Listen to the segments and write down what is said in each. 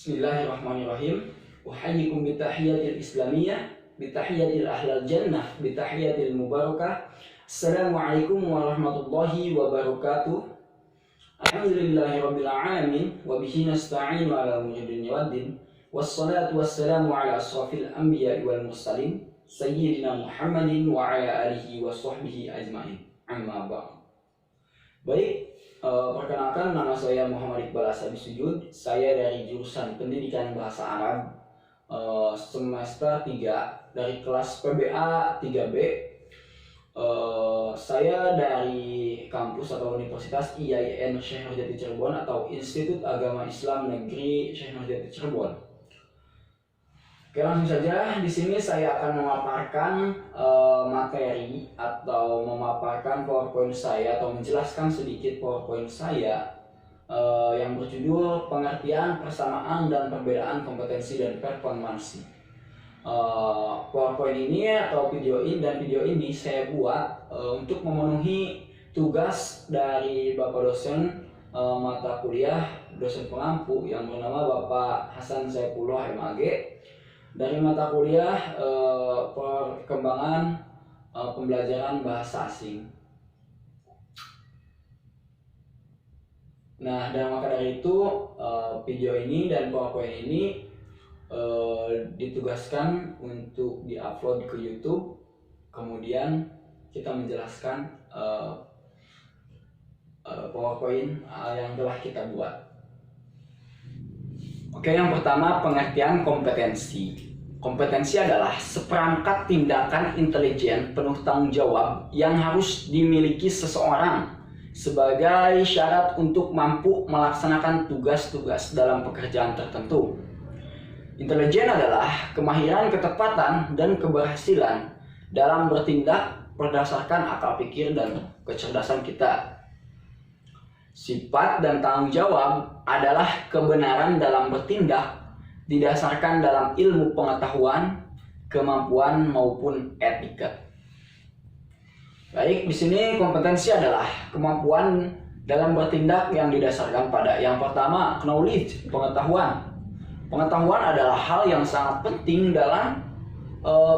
Bismillahirrahmanirrahim. Uhayyikum bitahiyatil islamiyah, bitahiyatil ahlal jannah, bitahiyatil mubarakah. Assalamualaikum warahmatullahi wabarakatuh. Alhamdulillahirabbil alamin wa bihi nasta'inu ala umuri dunya waddin. Wassalatu wassalamu ala asrafil anbiya'i wal mursalin sayyidina Muhammadin wa ala alihi wa sahbihi ajmain. Amma ba'd. Baik, perkenalkan, nama saya Muhammad Iqbal Asabi Sujud. Saya dari jurusan Pendidikan Bahasa Arab, semester 3 dari kelas PBA 3B. Saya dari kampus atau Universitas IAIN Syekh Nurjati Cirebon atau Institut Agama Islam Negeri Syekh Nurjati Cirebon. Oke, langsung saja. Di sini saya akan memaparkan materi atau memaparkan PowerPoint saya atau menjelaskan sedikit PowerPoint saya yang berjudul Pengertian, Persamaan, dan Perbedaan Kompetensi dan Performansi. PowerPoint ini atau video ini saya buat untuk memenuhi tugas dari Bapak dosen mata kuliah dosen pengampu yang bernama Bapak Hasan Saifullah MAG dari mata kuliah perkembangan pembelajaran bahasa asing. Nah, dan maka dari itu video ini dan PowerPoint ini ditugaskan untuk diupload ke YouTube. Kemudian kita menjelaskan PowerPoint yang telah kita buat. Oke, yang pertama, pengertian kompetensi. Kompetensi adalah seperangkat tindakan intelijen penuh tanggung jawab yang harus dimiliki seseorang sebagai syarat untuk mampu melaksanakan tugas-tugas dalam pekerjaan tertentu. Intelijen adalah kemahiran, ketepatan, dan keberhasilan dalam bertindak berdasarkan akal pikir dan kecerdasan kita. Sifat dan tanggung jawab adalah kebenaran dalam bertindak didasarkan dalam ilmu pengetahuan, kemampuan, maupun etika. Baik, di sini kompetensi adalah kemampuan dalam bertindak yang didasarkan pada yang pertama, knowledge, pengetahuan. Pengetahuan adalah hal yang sangat penting dalam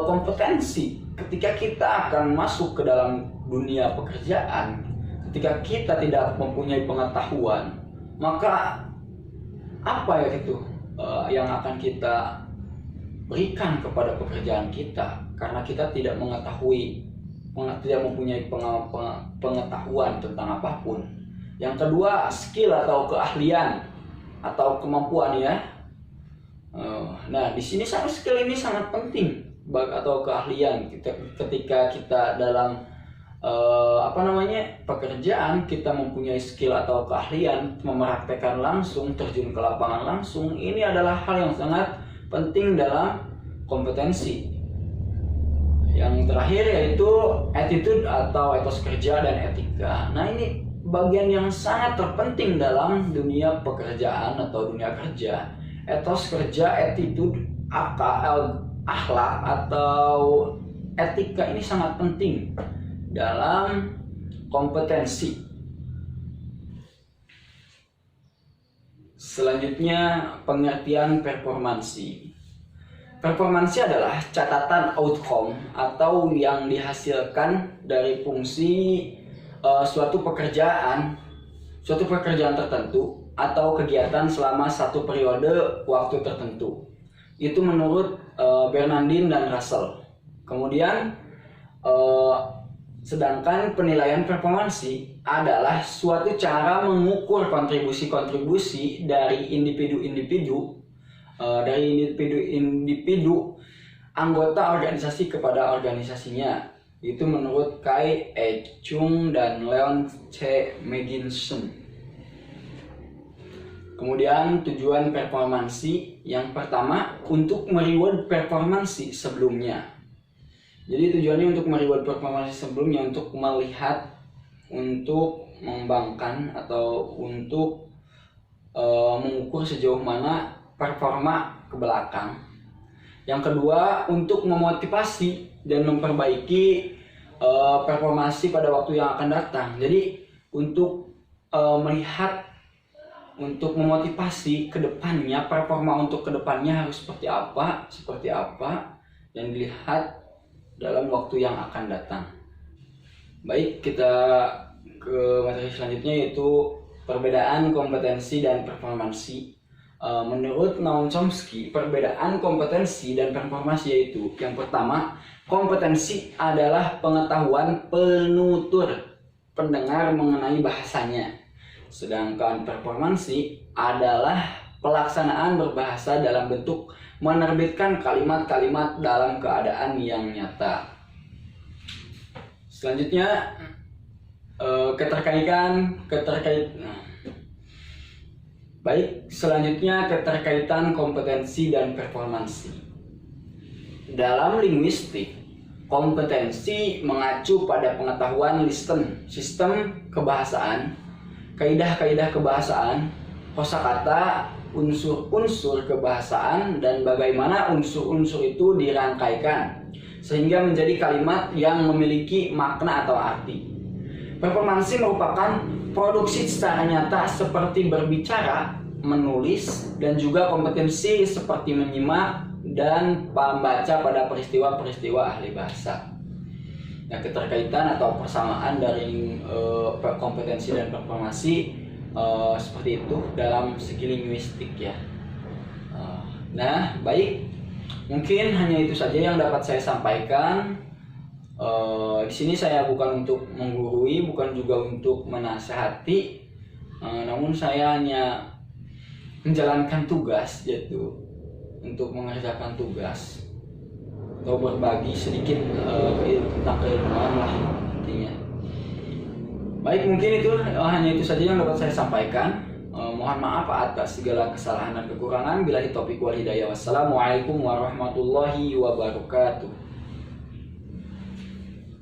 kompetensi. Ketika kita akan masuk ke dalam dunia pekerjaan, ketika kita tidak mempunyai pengetahuan, maka apa ya itu yang akan kita berikan kepada pekerjaan kita, karena kita tidak mengetahui, tidak mempunyai pengetahuan tentang apapun. Yang kedua, skill atau keahlian atau kemampuan ya. Nah, di sini skill ini sangat penting atau keahlian ketika kita dalam pekerjaan, kita mempunyai skill atau keahlian, mempraktekkan langsung, terjun ke lapangan langsung. Ini adalah hal yang sangat penting dalam kompetensi. Yang terakhir yaitu attitude atau etos kerja dan etika. Nah, ini bagian yang sangat terpenting dalam dunia pekerjaan atau dunia kerja. Etos kerja, attitude, akhlak atau etika ini sangat penting dalam kompetensi. Selanjutnya, pengertian performansi. Performansi adalah catatan outcome atau yang dihasilkan dari fungsi suatu pekerjaan tertentu atau kegiatan selama satu periode waktu tertentu. Itu menurut Bernardin dan Russell. Kemudian sedangkan penilaian performansi adalah suatu cara mengukur kontribusi-kontribusi dari individu anggota organisasi kepada organisasinya. Itu menurut Kai E. Chung dan Leon C. Megginson. Kemudian tujuan performansi yang pertama, untuk mereward performansi sebelumnya. Jadi tujuannya untuk mereward performansi sebelumnya, untuk melihat, untuk mengembangkan atau untuk mengukur sejauh mana performa ke belakang. Yang kedua, untuk memotivasi dan memperbaiki performansi pada waktu yang akan datang. Jadi untuk melihat untuk memotivasi kedepannya, performa untuk kedepannya harus seperti apa, dan dilihat dalam waktu yang akan datang. Baik, kita ke materi selanjutnya, yaitu perbedaan kompetensi dan performansi. Menurut Noam Chomsky, perbedaan kompetensi dan performansi yaitu, yang pertama, kompetensi adalah pengetahuan penutur pendengar mengenai bahasanya, sedangkan performansi adalah pelaksanaan berbahasa dalam bentuk menerbitkan kalimat-kalimat dalam keadaan yang nyata. Selanjutnya, keterkaitan kompetensi dan performansi. Dalam linguistik, kompetensi mengacu pada pengetahuan sistem kebahasaan, kaidah-kaidah kebahasaan, kosakata, unsur-unsur kebahasaan, dan bagaimana unsur-unsur itu dirangkaikan sehingga menjadi kalimat yang memiliki makna atau arti. Performansi merupakan produksi secara nyata seperti berbicara, menulis, dan juga kompetensi seperti menyimak dan membaca pada peristiwa-peristiwa ahli bahasa. Nah, keterkaitan atau persamaan dari kompetensi dan performansi seperti itu dalam segi linguistik ya. Nah, baik, mungkin hanya itu saja yang dapat saya sampaikan. Di sini saya bukan untuk menggurui, bukan juga untuk menasehati, namun saya hanya menjalankan tugas, yaitu untuk mengerjakan tugas atau berbagi sedikit tentang keilmuan lah intinya. Baik, mungkin itu hanya itu saja yang dapat saya sampaikan. Mohon maaf atas segala kesalahan dan kekurangan. Billahi taufiq wal hidayah. Wassalamualaikum warahmatullahi wabarakatuh.